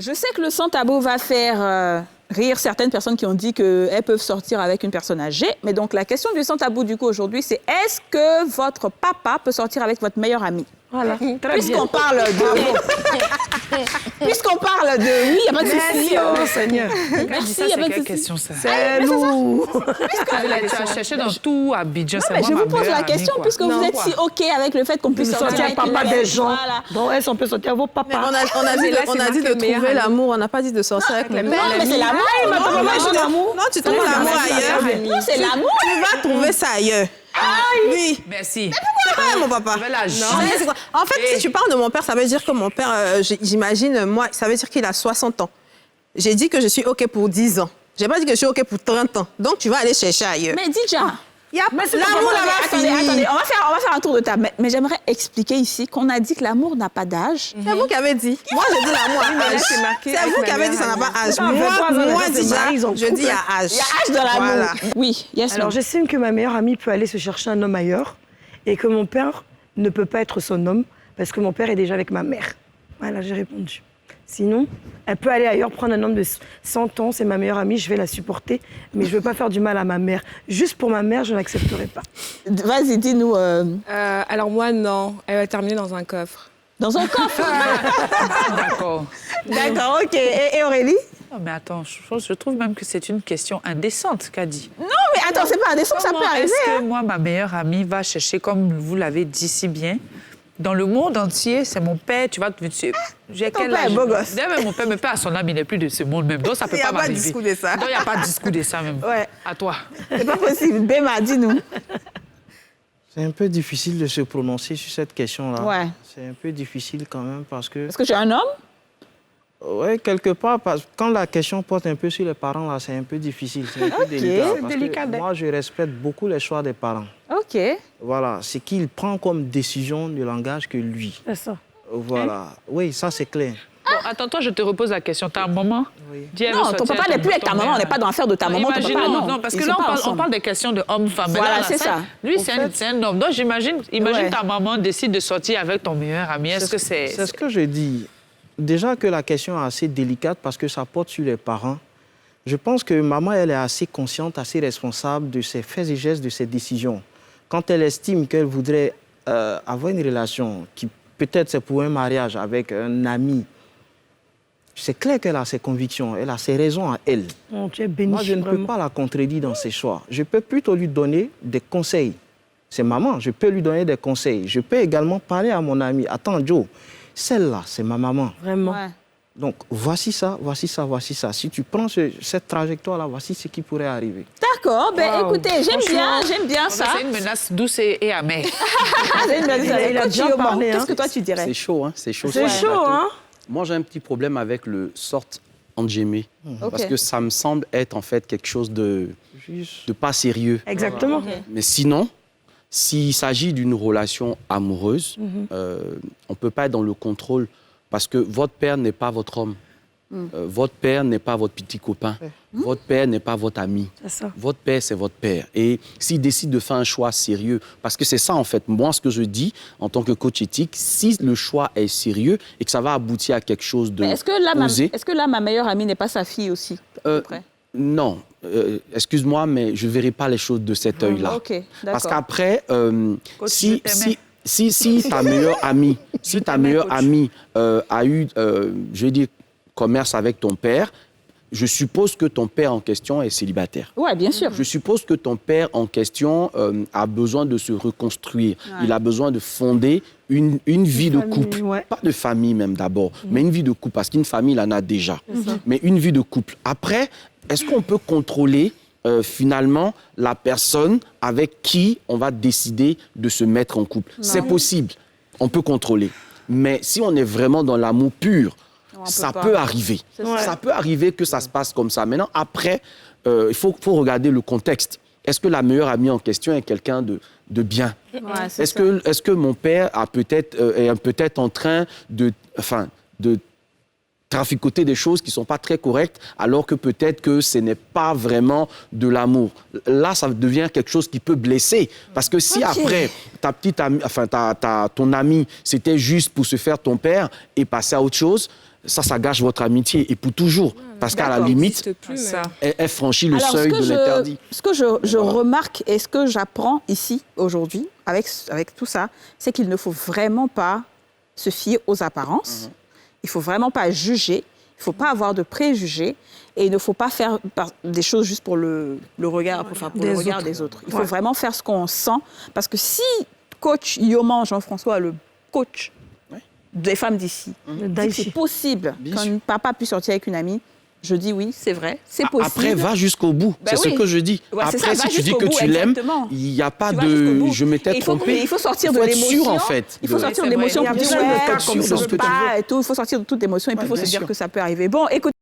Je sais que le sans-tabou va faire rire certaines personnes qui ont dit qu'elles peuvent sortir avec une personne âgée. Mais donc, la question du sans-tabou, du coup, aujourd'hui, c'est est-ce que votre papa peut sortir avec votre meilleur ami? Voilà. Puisqu'on parle de... Puisqu'on parle de... Oui, il n'y a pas de souci. Oh, Seigneur. Merci, Ça, il n'y a c'est pas de quelle souci. question, ça? C'est lourd. Tu as cherché dans tout Abidjan, c'est Mais moi je ma vous pose meilleure la amie, question, quoi. puisque vous êtes quoi. si OK avec le fait qu'on puisse Vous sortir sortez avec avec papa les- des gens. Voilà. Donc, elles, on peut sortir à vos Mais papas. on a dit de trouver l'amour, on n'a pas dit de sortir avec les Non, mais c'est l'amour. Maman, c'est l'amour. Non, tu trouves l'amour ailleurs. Non, c'est l'amour. Tu vas trouver ça ailleurs. Oui. Merci. C'est pas mon papa. Je vais la juger. Non, c'est quoi? En fait, si tu parles de mon père, ça veut dire que mon père, j'imagine, moi, ça veut dire qu'il a 60 ans. J'ai dit que je suis OK pour 10 ans. J'ai pas dit que je suis OK pour 30 ans. Donc, tu vas aller chercher ailleurs. Mais déjà... L'amour là-bas Attendez, fini. on va faire un tour de table. Mais j'aimerais expliquer ici qu'on a dit que l'amour n'a pas d'âge. C'est vous qui avez dit. Moi, j'ai dit l'amour à âge. C'est vous qui avez dit ça n'a pas âge. Moi, déjà, je dis à âge. Il y a âge dans l'amour. Voilà. Oui, yes. Alors, j'estime que ma meilleure amie peut aller se chercher un homme ailleurs et que mon père ne peut pas être son homme parce que mon père est déjà avec ma mère. Voilà, j'ai répondu. Sinon, elle peut aller ailleurs prendre un homme de 100 ans, c'est ma meilleure amie, je vais la supporter, mais je ne veux pas faire du mal à ma mère. Juste pour ma mère, je n'accepterai pas. Vas-y, dis-nous. Alors moi, non. Elle va terminer dans un coffre. Dans un coffre. D'accord. D'accord, OK. Et Aurélie? Non, mais attends, je trouve même que c'est une question indécente qu'a dit. Non, mais attends, c'est pas indécent, ça peut Comment arriver. est-ce que moi, ma meilleure amie, va chercher, comme vous l'avez dit si bien, dans le monde entier, c'est mon père, tu vois, j'ai Ton quel père est âge? beau gosse. D'ailleurs, mon père, à son âme, il n'est plus de ce monde même, donc ça peut Il n'y pas a pas de m'arriver. discours de ça. Donc, il n'y a pas de discours de ça même. Ouais. À toi. C'est pas possible. Béma, dis-nous. C'est un peu difficile de se prononcer sur cette question-là. Ouais. C'est un peu difficile quand même parce que... Est-ce que tu es un homme? Oui, quelque part, quand la question porte un peu sur les parents, là, c'est un peu difficile, c'est un peu délicat. c'est Parce délicat, que moi, je respecte beaucoup les choix des parents. OK. Voilà, c'est qu'il prend comme décision de langage que lui. C'est ça. Voilà. Oui, ça, c'est clair. Bon, attends, toi, je te repose la question. Ta maman? Oui. Dis, elle veut Non, ton sortir papa n'est plus avec ta ton maman. On mère. n'est pas dans l'affaire de ta maman, ton papa, Imaginons, non. parce Ils que sont là, pas on ensemble. parle des questions de homme-femme. Voilà, c'est ça. Lui, Au c'est fait. un homme. Donc, imagine Ouais. ta maman décide de sortir avec ton meilleur ami. Est-ce que c'est... C'est ce que je dis. Déjà que la question est assez délicate parce que ça porte sur les parents. Je pense que maman, elle est assez consciente, assez responsable de ses faits et gestes, de ses décisions. Quand elle estime qu'elle voudrait avoir une relation qui peut-être c'est pour un mariage avec un ami, c'est clair qu'elle a ses convictions, elle a ses raisons à elle. Oh, tu es béni. Moi, je ne peux vraiment. pas la contredire dans ses choix. Je peux plutôt lui donner des conseils. C'est maman, je peux lui donner des conseils. Je peux également parler à mon ami. Attends, Joe, celle-là, c'est ma maman. Vraiment. Ouais. Donc, voici ça, voici ça, voici ça. Si tu prends cette trajectoire-là, voici ce qui pourrait arriver. D'accord. Ben, Wow. écoutez, j'aime bien ça. C'est une menace douce et amère. C'est une belle Il a Coach bien Yoma, parlé, hein. qu'est-ce que toi, tu dirais? C'est chaud, hein? C'est chaud. C'est sur le chaud, plateau. hein? Moi, j'ai un petit problème avec le sorte enjémé. Ok. Parce que ça me semble être en fait quelque chose de Juste... pas sérieux. Exactement. Ok. Mais sinon, s'il s'agit d'une relation amoureuse, on ne peut pas être dans le contrôle parce que votre père n'est pas votre homme. Votre père n'est pas votre petit copain. Votre père n'est pas votre ami. C'est ça. Votre père, c'est votre père. Et s'il décide de faire un choix sérieux, parce que c'est ça, en fait, moi, ce que je dis en tant que coach éthique, si le choix est sérieux et que ça va aboutir à quelque chose de Mais est-ce que là, ma meilleure amie n'est pas sa fille aussi? à peu près? Non, excuse-moi, mais je ne verrai pas les choses de cet œil-là. OK, Parce d'accord. qu'après, Coach, je t'aimais. si ta meilleure amie, a eu, je vais dire, commerce avec ton père, je suppose que ton père en question est célibataire. Ouais, bien sûr. Je suppose que ton père en question a besoin de se reconstruire. Ouais. Il a besoin de fonder une vie de famille, couple. ouais. Pas de famille même d'abord, mais une vie de couple, parce qu'une famille, il en a déjà. Mais une vie de couple. Après, est-ce qu'on peut contrôler finalement la personne avec qui on va décider de se mettre en couple? C'est possible, on peut contrôler. Mais si on est vraiment dans l'amour pur, on ça peut pas. peut arriver. ça. Ça peut arriver que ça se passe comme ça. Maintenant, après, il faut regarder le contexte. Est-ce que la meilleure amie en question est quelqu'un de bien? Ouais, c'est Est-ce ça. que mon père est peut-être en train de traficoter des choses qui ne sont pas très correctes, alors que peut-être que ce n'est pas vraiment de l'amour. Là, ça devient quelque chose qui peut blesser. Parce que si après, ta petite amie, ton ami, c'était juste pour se faire ton père et passer à autre chose, ça gâche votre amitié et pour toujours. Parce qu'à la limite, Ça. elle franchit le Alors, seuil de l'interdit. Ce que je remarque et ce que j'apprends ici, aujourd'hui, avec tout ça, c'est qu'il ne faut vraiment pas se fier aux apparences. Il ne faut vraiment pas juger. Il ne faut pas avoir de préjugés. Et il ne faut pas faire des choses juste pour le regard, le regard des autres. Il faut vraiment faire ce qu'on sent. Parce que si coach Yoman Jean-François, le coach des femmes d'ici, c'est possible qu'un papa puisse sortir avec une amie, je dis oui, c'est vrai, c'est possible. Après, va jusqu'au bout. Ben c'est oui. ce que je dis. Ouais, c'est après, ça, si tu dis que tu l'aimes, il n'y a pas Tu vas jusqu'au de bout. je m'étais trompé. Il faut sortir de faut être l'émotion. sûr, en fait. Il faut sortir de l'émotion. Il y a Pour dire, plein de ouais, cas je comme ça, ne ce que peux tu pas et tout. Il faut sortir de toute émotion et puis il faut se bien dire sûr. que ça peut arriver. Bon, écoute.